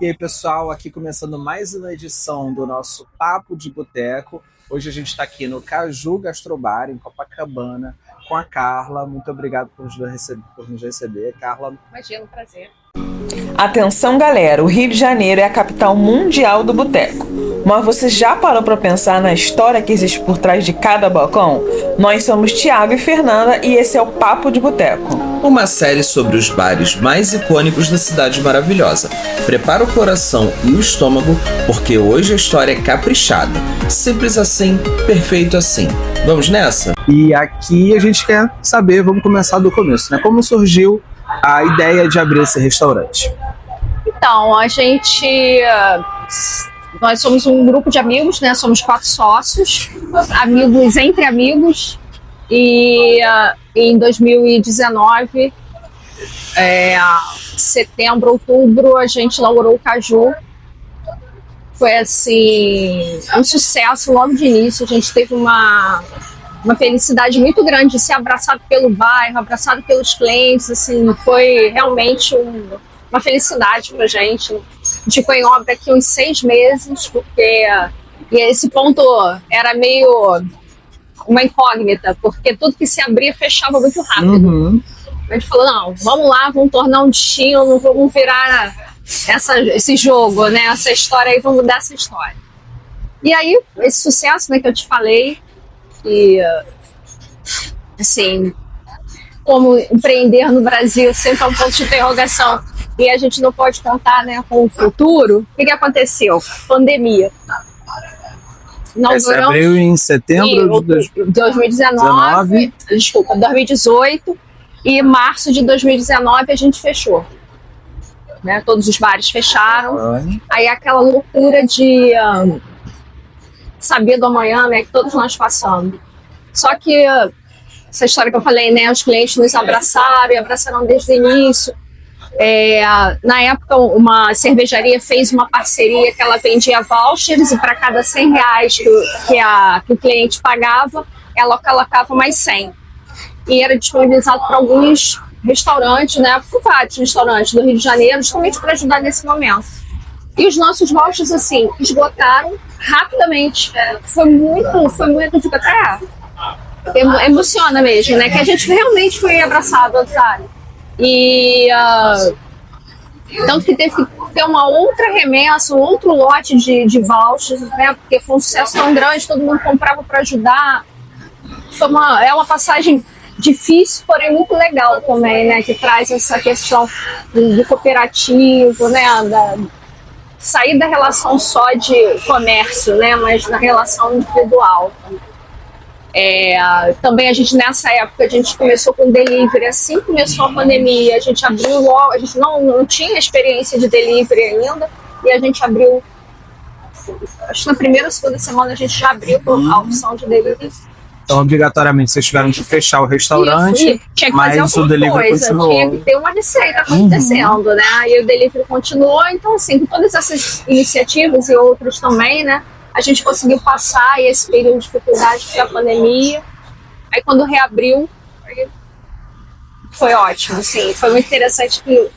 E aí, pessoal, aqui começando mais uma edição do nosso Papo de Boteco. Hoje a gente está aqui no Caju Gastrobar, em Copacabana, com a Carla. Muito obrigado por nos receber, Carla. Imagina, um prazer. Atenção, galera, o Rio de Janeiro é a capital mundial do boteco. Mas você já parou para pensar na história que existe por trás de cada balcão? Nós somos Thiago e Fernanda e esse é o Papo de Boteco. Uma série sobre os bares mais icônicos da cidade maravilhosa. Prepara o coração e o estômago, porque hoje a história é caprichada. Simples assim, perfeito assim. Vamos nessa? E aqui a gente quer saber, vamos começar do começo, né? Como surgiu a ideia de abrir esse restaurante? Então, nós somos um grupo de amigos, né? Somos 4 sócios, amigos entre amigos, e em 2019, setembro, outubro, a gente inaugurou o Caju. Foi assim, um sucesso logo de início. A gente teve uma felicidade muito grande de ser abraçado pelo bairro, abraçado pelos clientes, assim, foi realmente uma felicidade pra gente. A gente ficou em obra aqui uns 6 meses, porque esse ponto era meio uma incógnita, porque tudo que se abria fechava muito rápido. Uhum. A gente falou, não, vamos lá, vamos tornar um destino, vamos virar esse jogo, né? Essa história aí, vamos mudar essa história. E aí, esse sucesso, né, que eu te falei, e assim, como empreender no Brasil sempre é um ponto de interrogação e a gente não pode contar, né, com o futuro. O que aconteceu? Pandemia. Você abriu em setembro de 2019, desculpa, 2018, e março de 2019 a gente fechou, né? Todos os bares fecharam. Aí aquela loucura de saber do amanhã, né, que todos nós passamos. Só que essa história que eu falei, né, os clientes nos abraçaram e abraçaram desde o início. Na época, uma cervejaria fez uma parceria que ela vendia vouchers e para cada R$100 que o cliente pagava, ela colocava mais 100. E era disponibilizado para alguns restaurantes, né, por vários restaurantes do Rio de Janeiro, justamente para ajudar nesse momento. E os nossos vouchers, assim, esgotaram rapidamente. Foi muito, fica até emociona mesmo, né? Que a gente realmente foi abraçado, sabe? E tanto que teve que ter uma outra remessa, um outro lote de vouchers, né? Porque foi um sucesso tão grande, todo mundo comprava para ajudar. É uma passagem difícil, porém muito legal também, né? Que traz essa questão do cooperativo, né? Sair da relação só de comércio, né, mas na relação individual. Também a gente, nessa época, a gente começou com delivery. Assim que começou a pandemia, a gente abriu logo, a gente não tinha experiência de delivery ainda, e a gente abriu, acho que na primeira ou segunda semana a gente já abriu a opção de delivery. Então, obrigatoriamente, vocês tiveram que fechar o restaurante, tinha que mas fazer o delivery continuou. Tinha que ter uma receita acontecendo, né? E o delivery continuou. Então, assim, com todas essas iniciativas e outras também, né? A gente conseguiu passar esse período de dificuldade que foi a pandemia. Aí, quando reabriu, foi ótimo, assim. Foi muito interessante que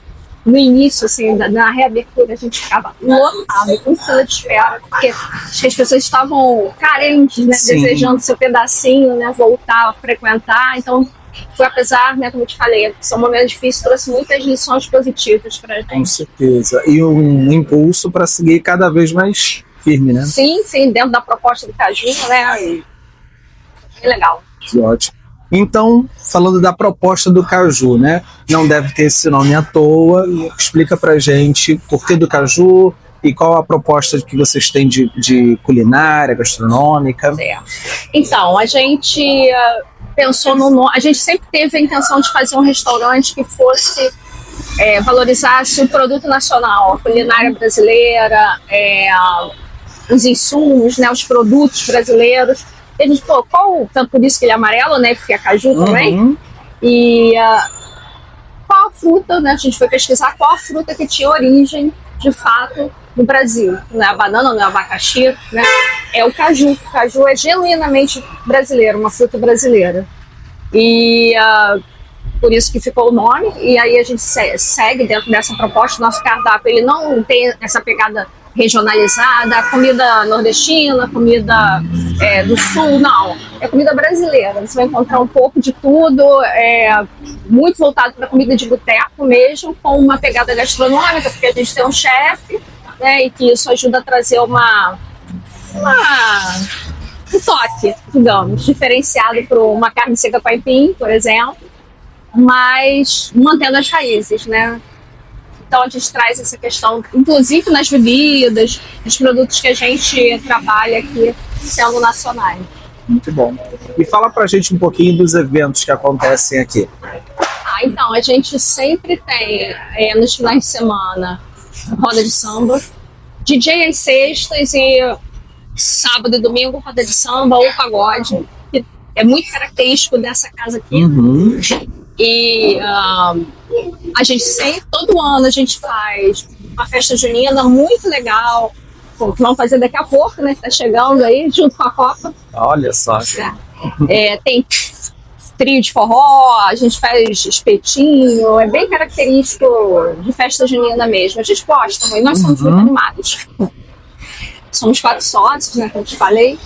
no início, assim, na reabertura, a gente ficava lotado, com fila de espera, porque acho que as pessoas estavam carentes, né, desejando seu pedacinho, né, voltar a frequentar. Então, foi, apesar, né, como eu te falei, são momentos difíceis, trouxe muitas lições positivas pra gente. Com certeza. E um impulso para seguir cada vez mais firme, né? Sim, dentro da proposta do Caju, né, e é legal. Que ótimo. Então, falando da proposta do Caju, né? Não deve ter esse nome à toa. Explica pra gente por que do Caju e qual a proposta que vocês têm de culinária, gastronômica. Então, a gente pensou no nome. A gente sempre teve a intenção de fazer um restaurante que fosse valorizasse o produto nacional, a culinária brasileira, os insumos, né, os produtos brasileiros. E a gente, tanto por isso que ele é amarelo, né? Porque é caju também. E qual a fruta, né? A gente foi pesquisar qual a fruta que tinha origem, de fato, no Brasil. Não é a banana, não é o abacaxi, né? É o caju. O caju é genuinamente brasileiro, uma fruta brasileira. E por isso que ficou o nome, e aí a gente segue dentro dessa proposta. Nosso cardápio ele não tem essa pegada regionalizada, comida nordestina, comida do sul, não. É comida brasileira. Você vai encontrar um pouco de tudo, muito voltado para comida de boteco mesmo, com uma pegada gastronômica, porque a gente tem um chefe, né, e que isso ajuda a trazer um toque, digamos, diferenciado para uma carne seca com aipim, por exemplo, mas mantendo as raízes, né? Então a gente traz essa questão, inclusive nas bebidas, nos produtos que a gente trabalha aqui, sendo nacionais. Muito bom. E fala pra gente um pouquinho dos eventos que acontecem aqui. Então, a gente sempre tem, nos finais de semana, roda de samba, DJ às sextas e sábado e domingo, roda de samba ou pagode, que é muito característico dessa casa aqui. Uhum. E a gente sempre, todo ano a gente faz uma festa junina muito legal, que vamos fazer daqui a pouco, né? Tá chegando aí, junto com a Copa. Olha só. Tem trio de forró, a gente faz espetinho, é bem característico de festa junina mesmo. A gente gosta, e nós somos muito animados. Somos 4 sócios, né, como eu te falei,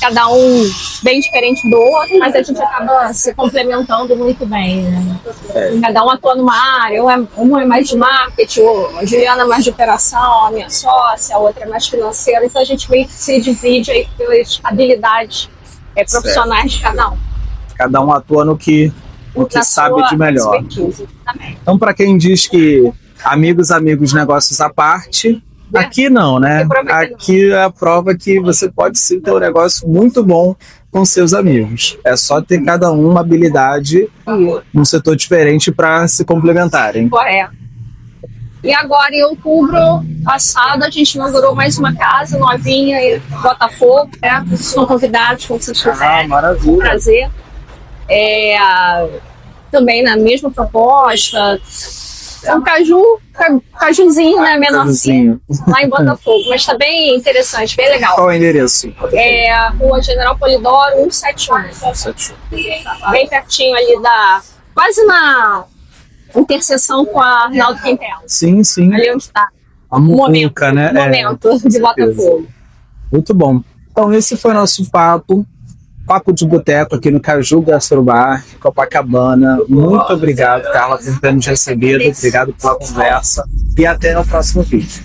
cada um bem diferente do outro, mas a gente acaba se complementando muito bem, né? Cada um atua numa área, um é mais de marketing, a Juliana é mais de operação, a minha sócia, a outra é mais financeira, então a gente meio que se divide aí pelas habilidades profissionais de cada um. Cada um atua no que sabe de melhor. Também. Então, para quem diz que amigos, negócios à parte, aqui não, né? Aqui é a prova que você pode sim ter um negócio muito bom com seus amigos. É só ter cada um uma habilidade num setor diferente para se complementarem. Correto. E agora, em outubro passado, a gente inaugurou mais uma casa novinha em Botafogo. Vocês estão convidados, como vocês quiserem. Maravilha. Um prazer. Também na mesma proposta. É um cajuzinho, né? Menorzinho, lá em Botafogo. Mas tá bem interessante, bem legal. Qual é o endereço? É a Rua General Polidoro 171. Bem pertinho ali quase na interseção com a Arnaldo Quintela. Sim, sim. Ali onde está. A Muvuca, né? Momento de Botafogo. Muito bom. Então, esse foi nosso papo de boteco aqui no Caju Gastrobar, Copacabana. Muito obrigado, Carla, por ter nos recebido. Obrigado pela conversa. E até o próximo vídeo.